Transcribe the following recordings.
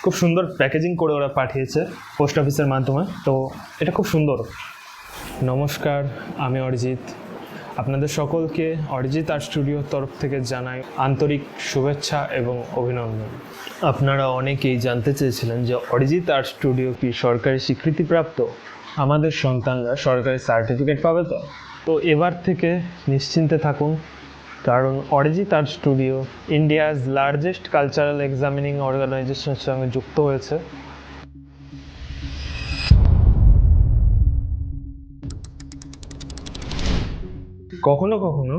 খুব সুন্দর প্যাকেজিং করে ওরা পাঠিয়েছে পোস্ট অফিসের মাধ্যমে, তো এটা খুব সুন্দর। নমস্কার, আমি অরিজিৎ। আপনাদের সকলকে অরিজিৎ আর্ট স্টুডিওর তরফ থেকে জানাই আন্তরিক শুভেচ্ছা এবং অভিনন্দন। আপনারা অনেকেই জানতে চেয়েছিলেন যে অরিজিৎ আর্ট স্টুডিও কি সরকারি স্বীকৃতিপ্রাপ্ত, আমাদের সন্তানরা সরকারি সার্টিফিকেট পাবে তো? তো এবার থেকে নিশ্চিন্তে থাকুন, কারণ Arijit art studio India's largest cultural examining অর্গানাইজেশনের সঙ্গে যুক্ত হয়েছে। কখনো কখনো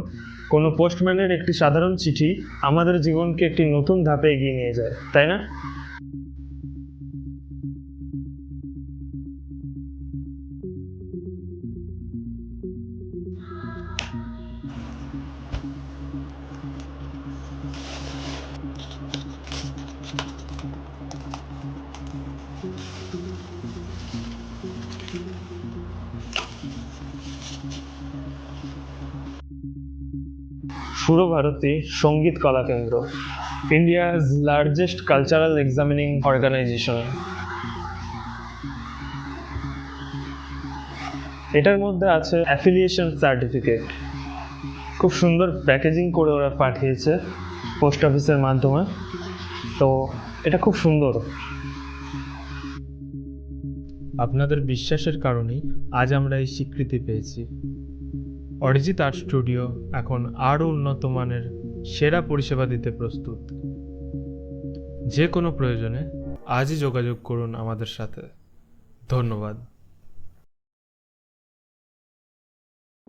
কোনো পোস্টম্যানের একটি সাধারণ চিঠি আমাদের জীবনকে একটি নতুন ধাপে এগিয়ে নিয়ে যায়, তাই না? Surabharati Sangeet Kala Kendra India's largest cultural examining organisation. এটার মধ্যে আছে অ্যাফিলিয়েশন সার্টিফিকেট। খুব সুন্দর প্যাকেজিং করে ওরা পাঠিয়েছে পোস্ট অফিসের মাধ্যমে, তো এটা খুব সুন্দর। আপনাদের বিশ্বাসের কারণেই আজ আমরা এই স্বীকৃতি পেয়েছি। অরিজিৎ আর্ট স্টুডিও এখন আরও উন্নত মানের সেরা পরিষেবা দিতে প্রস্তুত। যে কোনো প্রয়োজনে আজই যোগাযোগ করুন আমাদের সাথে। ধন্যবাদ।